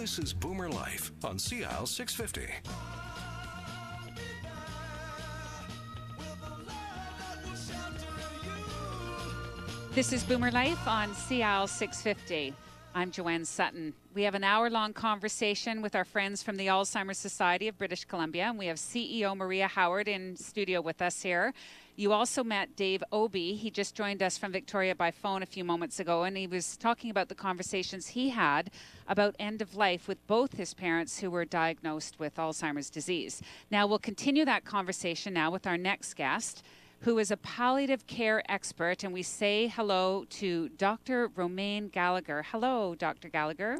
This is BoomerLife on CL650. This is BoomerLife on CL650. I'm Joanne Sutton. We have an hour-long conversation with our friends from the Alzheimer's Society of British Columbia, and we have CEO Maria Howard in studio with us here. You also met Dave Obie. He just joined us from Victoria by phone a few moments ago, and he was talking about the conversations he had about end of life with both his parents who were diagnosed with Alzheimer's disease. Now, we'll continue that conversation now with our next guest, who is a palliative care expert, and we say hello to Dr. Romaine Gallagher. Hello, Dr. Gallagher.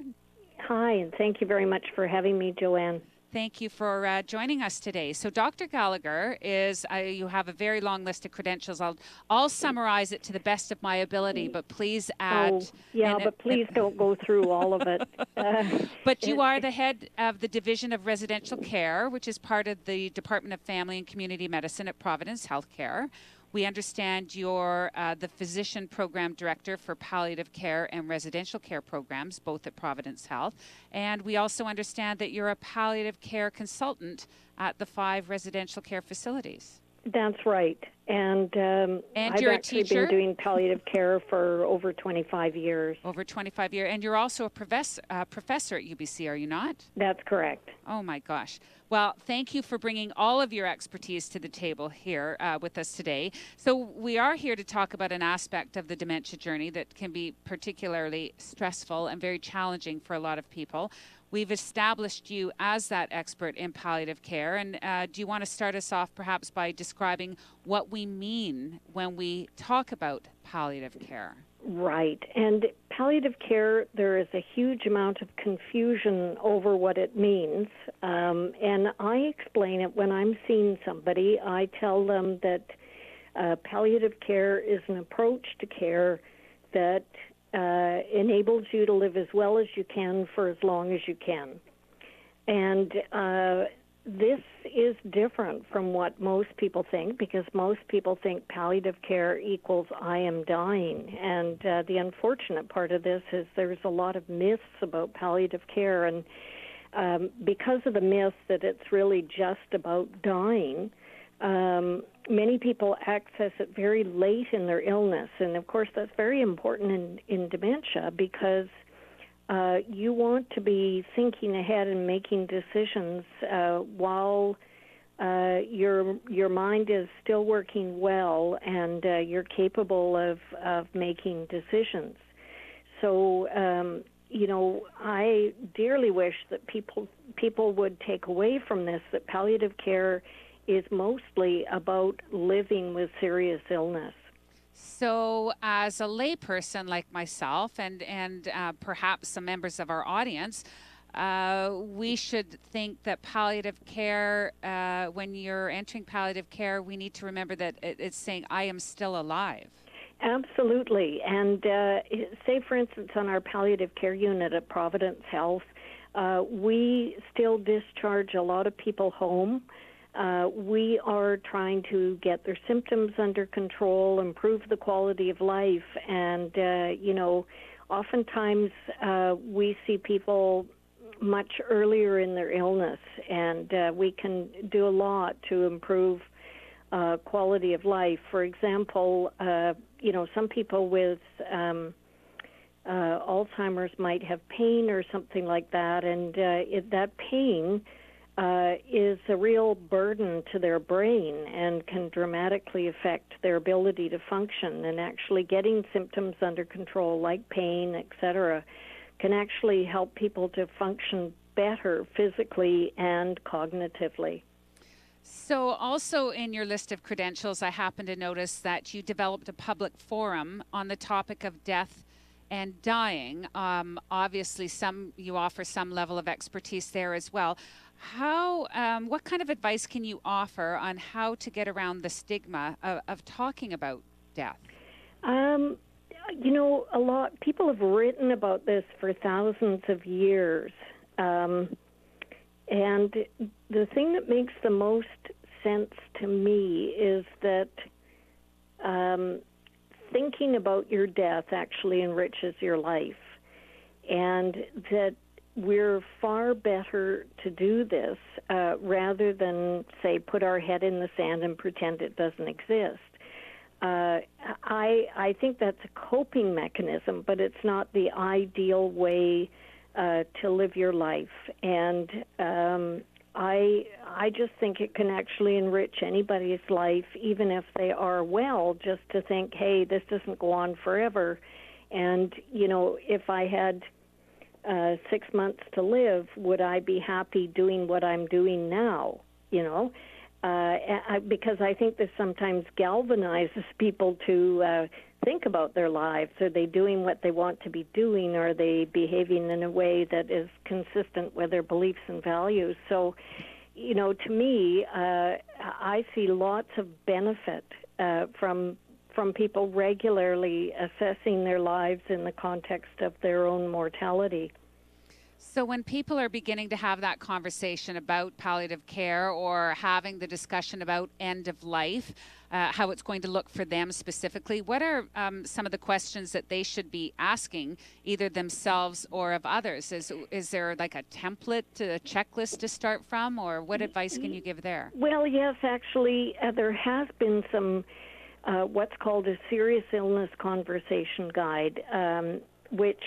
Hi, and thank you very much for having me, Joanne. Thank you for joining us today. So Dr. Gallagher is, you have a very long list of credentials. I'll summarize it to the best of my ability, but please add. Oh, yeah, but please don't go through all of it. But you are the head of the Division of Residential Care, which is part of the Department of Family and Community Medicine at Providence Healthcare. We understand you're the Physician Program Director for Palliative Care and Residential Care Programs, both at Providence Health. And we also understand that you're a palliative care consultant at the 5 residential care facilities. That's right. And I've you're actually a teacher? been doing palliative care for over 25 years. Over 25 years. And you're also a professor at UBC, are you not? That's correct. Oh, my gosh. Well, thank you for bringing all of your expertise to the table here with us today. So we are here to talk about an aspect of the dementia journey that can be particularly stressful and very challenging for a lot of people. We've established you as that expert in palliative care. And do you want to start us off perhaps by describing what we mean when we talk about palliative care? Right. And palliative care, there is a huge amount of confusion over what it means. And I explain it when I'm seeing somebody. I tell them that palliative care is an approach to care that enables you to live as well as you can for as long as you can. And this is different from what most people think, because most people think palliative care equals I am dying. And the unfortunate part of this is there's a lot of myths about palliative care. And because of the myth that it's really just about dying, many people access it very late in their illness. And, of course, that's very important in dementia, because you want to be thinking ahead and making decisions while your mind is still working well and you're capable of making decisions. So, I dearly wish that people would take away from this that palliative care is mostly about living with serious illness. So as a layperson like myself and perhaps some members of our audience, we should think that palliative care, when you're entering palliative care, we need to remember that it's saying, I am still alive. Absolutely. And say, for instance, on our palliative care unit at Providence Health, we still discharge a lot of people home. We are trying to get their symptoms under control, improve the quality of life, and, oftentimes we see people much earlier in their illness, and we can do a lot to improve quality of life. For example, some people with Alzheimer's might have pain or something like that, and that pain is a real burden to their brain and can dramatically affect their ability to function. And actually getting symptoms under control, like pain, etc., can actually help people to function better physically and cognitively. So also in your list of credentials, I happen to notice that you developed a public forum on the topic of death and dying. Obviously, you offer some level of expertise there as well. What kind of advice can you offer on how to get around the stigma of talking about death? A lot people have written about this for thousands of years, and the thing that makes the most sense to me is that thinking about your death actually enriches your life, and that we're far better to do this rather than, say, put our head in the sand and pretend it doesn't exist. I think that's a coping mechanism, but it's not the ideal way to live your life. And I just think it can actually enrich anybody's life, even if they are well, just to think, hey, this doesn't go on forever. And, you know, if I had 6 months to live, would I be happy doing what I'm doing now, you know? Because I think this sometimes galvanizes people to think about their lives. Are they doing what they want to be doing? Are they behaving in a way that is consistent with their beliefs and values? So, you know, to me, I see lots of benefit from people regularly assessing their lives in the context of their own mortality. So when people are beginning to have that conversation about palliative care or having the discussion about end of life, how it's going to look for them specifically, what are some of the questions that they should be asking, either themselves or of others? Is there like a template, a checklist to start from, or what advice can you give there? Well, yes, actually, there has been some what's called a serious illness conversation guide, which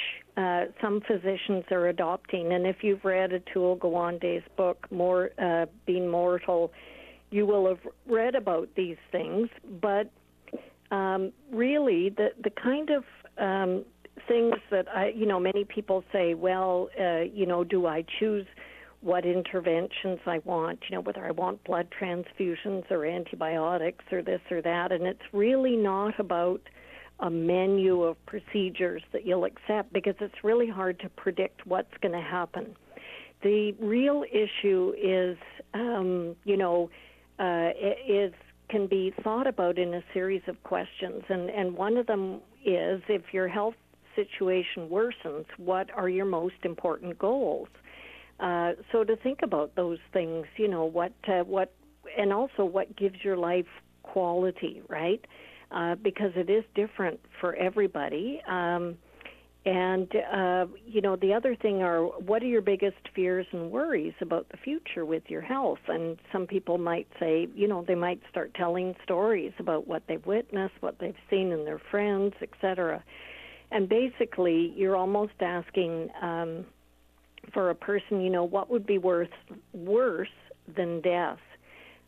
some physicians are adopting. And if you've read Atul Gawande's book, Being Mortal, you will have read about these things. But really, the kind of things that many people say, well, do I choose what interventions I want, whether I want blood transfusions or antibiotics or this or that. And it's really not about a menu of procedures that you'll accept, because it's really hard to predict what's going to happen. The real issue is, can be thought about in a series of questions. And one of them is, if your health situation worsens, what are your most important goals? So to think about those things, and also what gives your life quality, right? Because it is different for everybody. The other thing are, what are your biggest fears and worries about the future with your health? And some people might say, they might start telling stories about what they've witnessed, what they've seen in their friends, etc. And basically, you're almost asking for a person, what would be worse than death?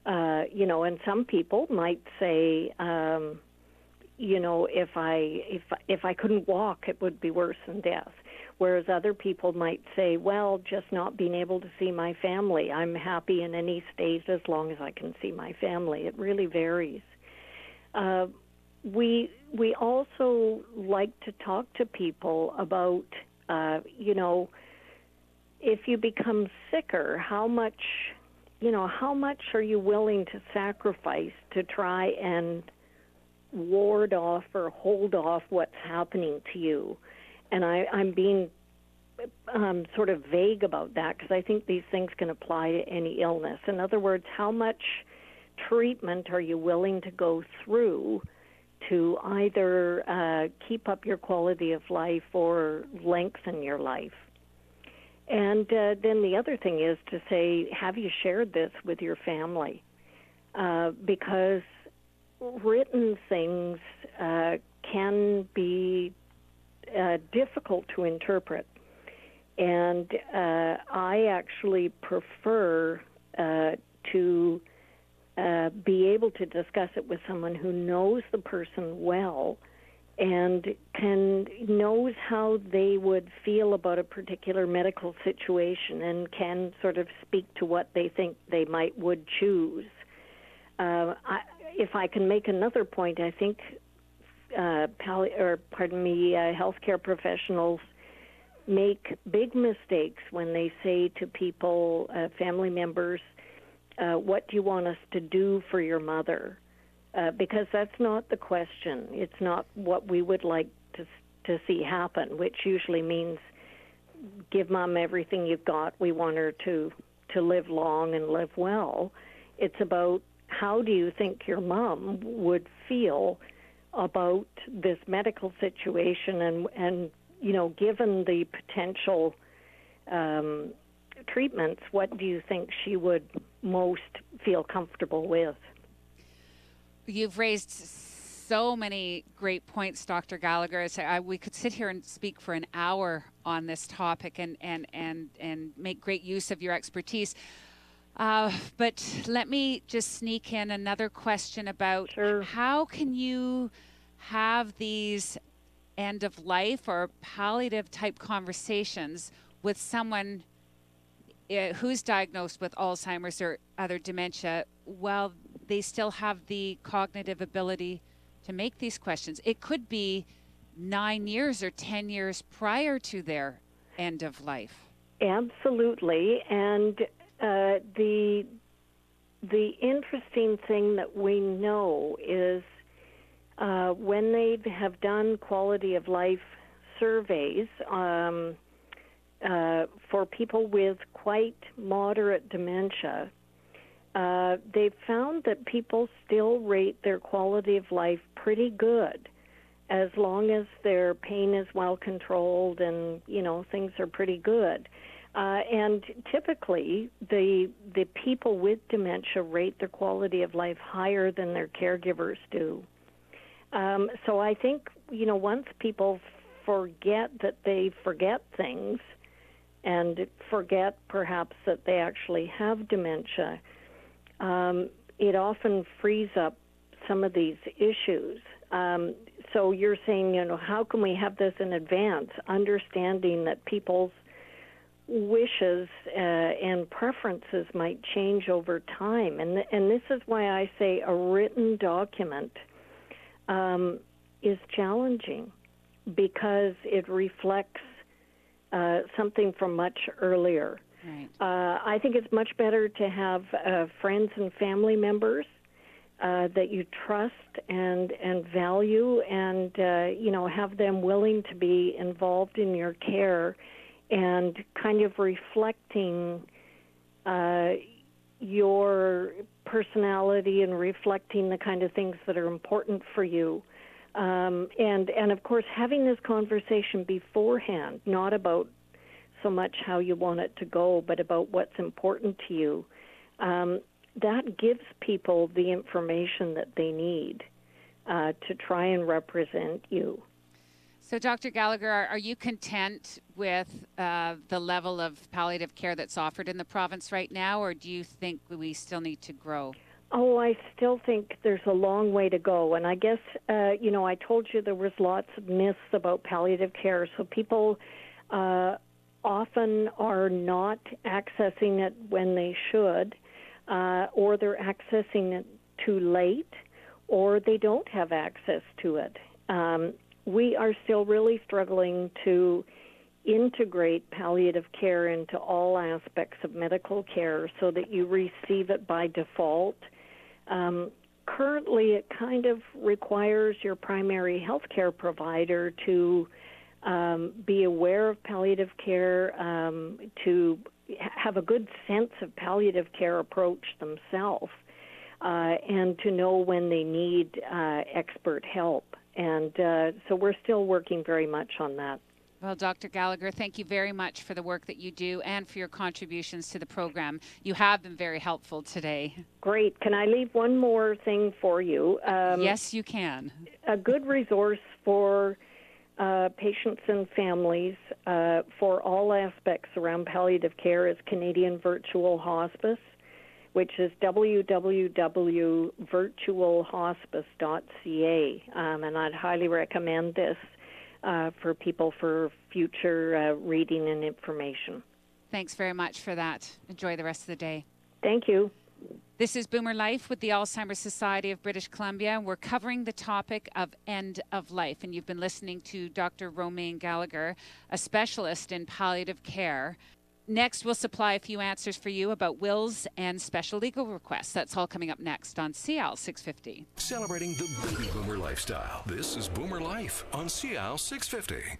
And some people might say, if I couldn't walk, it would be worse than death. Whereas other people might say, well, just not being able to see my family. I'm happy in any state as long as I can see my family. It really varies. We also like to talk to people about, if you become sicker, how much are you willing to sacrifice to try and ward off or hold off what's happening to you? And I'm being sort of vague about that, because I think these things can apply to any illness. In other words, how much treatment are you willing to go through to either keep up your quality of life or lengthen your life? And then the other thing is to say, have you shared this with your family? Because written things can be difficult to interpret. And I actually prefer to be able to discuss it with someone who knows the person well and knows how they would feel about a particular medical situation and can sort of speak to what they think they would choose. If I can make another point, I think healthcare professionals make big mistakes when they say to people, family members, what do you want us to do for your mother? Because that's not the question. It's not what we would like to see happen, which usually means give Mom everything you've got. We want her to live long and live well. It's about, how do you think your mom would feel about this medical situation and given the potential treatments, what do you think she would most feel comfortable with? You've raised so many great points, Dr. Gallagher. We could sit here and speak for an hour on this topic and make great use of your expertise. But let me just sneak in another question about how can you have these end of life or palliative type conversations with someone who's diagnosed with Alzheimer's or other dementia while they still have the cognitive ability to make these questions? It could be 9 years or 10 years prior to their end of life. Absolutely. And the interesting thing that we know is when they have done quality of life surveys for people with quite moderate dementia, they've found that people still rate their quality of life pretty good as long as their pain is well controlled and, things are pretty good. And typically, the people with dementia rate their quality of life higher than their caregivers do. So I think, once people forget that they forget things and forget perhaps that they actually have dementia, it often frees up some of these issues. So you're saying, how can we have this in advance, understanding that people's wishes and preferences might change over time. And this is why I say a written document is challenging, because it reflects something from much earlier. Right. I think it's much better to have friends and family members that you trust and value, and have them willing to be involved in your care and kind of reflecting your personality and reflecting the kind of things that are important for you. And of course, having this conversation beforehand, not about so much how you want it to go, but about what's important to you, that gives people the information that they need to try and represent you. So, Dr. Gallagher, are you content with the level of palliative care that's offered in the province right now, or do you think we still need to grow? Oh, I still think there's a long way to go. And I guess, I told you there was lots of myths about palliative care. So people often are not accessing it when they should, or they're accessing it too late, or they don't have access to it. We are still really struggling to integrate palliative care into all aspects of medical care so that you receive it by default. Currently, it kind of requires your primary health care provider to be aware of palliative care, to have a good sense of palliative care approach themselves, and to know when they need expert help. And so we're still working very much on that. Well, Dr. Gallagher, thank you very much for the work that you do and for your contributions to the program. You have been very helpful today. Great. Can I leave one more thing for you? Yes, you can. A good resource for patients and families for all aspects around palliative care is Canadian Virtual Hospice, which is www.virtualhospice.ca. And I'd highly recommend this for people for future reading and information. Thanks very much for that. Enjoy the rest of the day. Thank you. This is BoomerLife with the Alzheimer's Society of British Columbia. We're covering the topic of end of life, and you've been listening to Dr. Romaine Gallagher, a specialist in palliative care. Next, we'll supply a few answers for you about wills and special legal requests. That's all coming up next on CL 650. Celebrating the baby boomer lifestyle. This is Boomer Life on CL 650.